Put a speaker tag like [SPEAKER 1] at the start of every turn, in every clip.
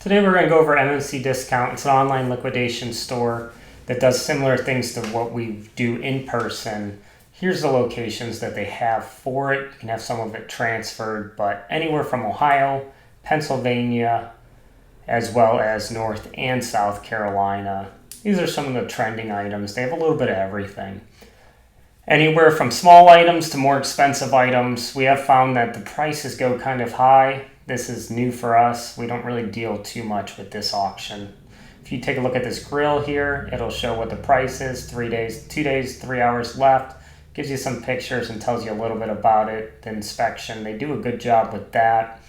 [SPEAKER 1] Today we're going to go over MMC Discount. It's an online liquidation store that does similar things to what we do in person. Here's the locations that they have for it. You can have some of it transferred, but anywhere from Ohio, Pennsylvania, as well as North and South Carolina. These are some of the trending items. They have a little bit of everything. Anywhere from small items to more expensive items. We have found that the prices go kind of high. This is new for us. We don't really deal too much with this auction. If you take a look at this grill here, it'll show what the price is. 3 days, 2 days, 3 hours left. Gives you some pictures and tells you a little bit about it. The inspection, they do a good job with that.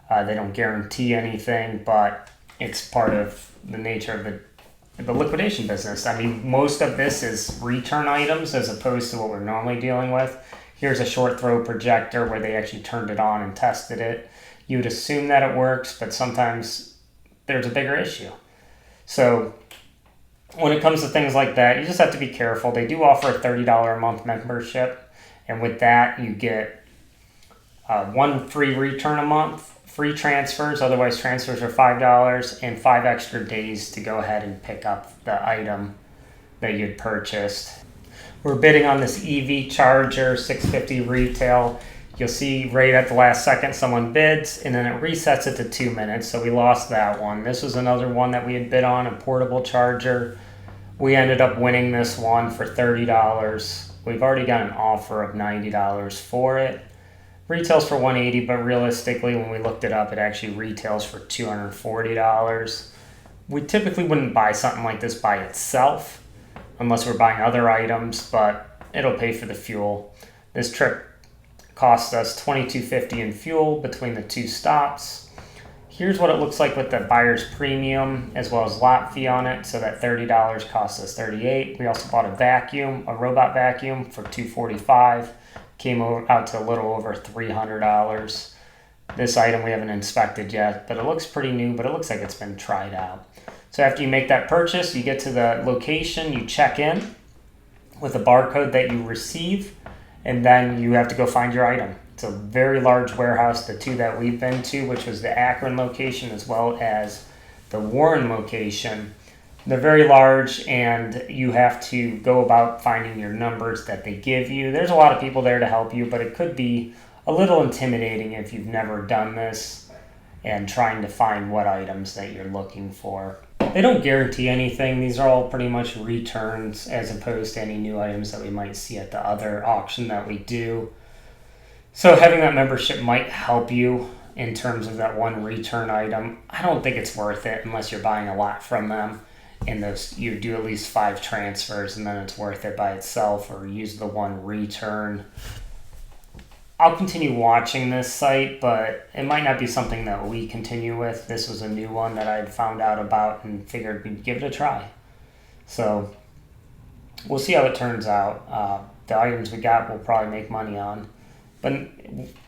[SPEAKER 1] They don't guarantee anything, but it's part of the nature of the liquidation business. I mean, most of this is return items as opposed to what we're normally dealing with. Here's a short throw projector where they actually turned it on and tested it. You would assume that it works, but sometimes there's a bigger issue. So when it comes to things like that, you just have to be careful. They do offer a $30 a month membership, and with that you get one free return a month, free transfers, otherwise transfers are $5, and 5 extra days to go ahead and pick up the item that you'd purchased. We're bidding on this EV charger, $650 retail. You'll see right at the last second someone bids, and then it resets it to 2 minutes, so we lost that one. This was another one that we had bid on, a portable charger. We ended up winning this one for $30. We've already got an offer of $90 for it. Retails for $180, but realistically, when we looked it up, it actually retails for $240. We typically wouldn't buy something like this by itself, unless we're buying other items, but it'll pay for the fuel. This trip cost us $22.50 in fuel between the two stops. Here's what it looks like with the buyer's premium as well as lot fee on it. So that $30 cost us $38. We also bought a vacuum, a robot vacuum for $245. Came out to a little over $300. This item we haven't inspected yet, but it looks pretty new, but it looks like it's been tried out. So after you make that purchase, you get to the location, you check in with a barcode that you receive, and then you have to go find your item. It's a very large warehouse, the two that we've been to, which was the Akron location as well as the Warren location. They're very large, and you have to go about finding your numbers that they give you. There's a lot of people there to help you, but it could be a little intimidating if you've never done this and trying to find what items that you're looking for. They don't guarantee anything. These are all pretty much returns as opposed to any new items that we might see at the other auction that we do. So having that membership might help you in terms of that one return item. I don't think it's worth it unless you're buying a lot from them, and those you do at least 5 transfers, and then it's worth it by itself, or use the one return. I'll continue watching this site, but it might not be something that we continue with. This was a new one that I had found out about and figured we'd give it a try. So we'll see how it turns out. The items we got we'll probably make money on, but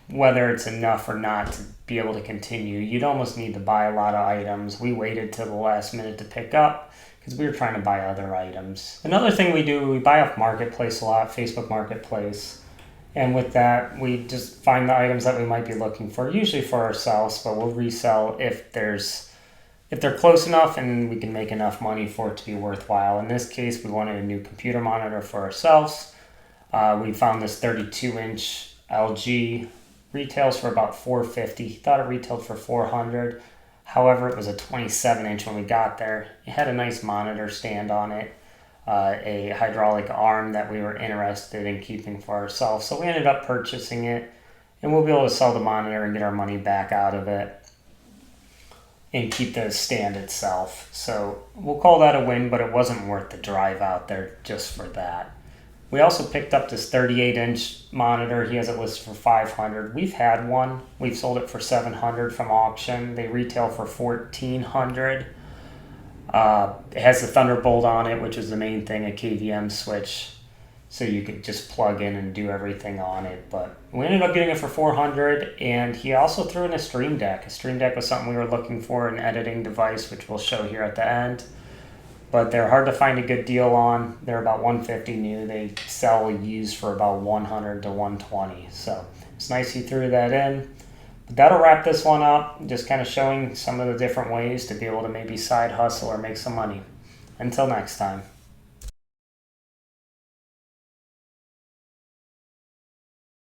[SPEAKER 1] whether it's enough or not to be able to continue, you'd almost need to buy a lot of items. We waited till the last minute to pick up because we were trying to buy other items. Another thing we do, we buy off Marketplace a lot, Facebook Marketplace. And with that, we just find the items that we might be looking for, usually for ourselves, but we'll resell if they're close enough and we can make enough money for it to be worthwhile. In this case, we wanted a new computer monitor for ourselves. We found this 32-inch LG, retails for about $450. Thought it retailed for $400. However, it was a 27-inch when we got there. It had a nice monitor stand on it. A hydraulic arm that we were interested in keeping for ourselves. So we ended up purchasing it, and we'll be able to sell the monitor and get our money back out of it and keep the stand itself. So we'll call that a win, but it wasn't worth the drive out there just for that. We also picked up this 38-inch monitor. He has it listed for $500. We've had one. We've sold it for $700 from auction. They retail for $1,400. It has the Thunderbolt on it, which is the main thing, a KVM switch, so you could just plug in and do everything on it. But we ended up getting it for $400, and he also threw in a Stream Deck. A Stream Deck was something we were looking for, an editing device, which we'll show here at the end. But they're hard to find a good deal on. They're about $150 new. They sell used for about $100 to $120. So it's nice he threw that in. that'll wrap this one up. Just kind of showing some of the different ways to be able to maybe side hustle or make some money. Until next time.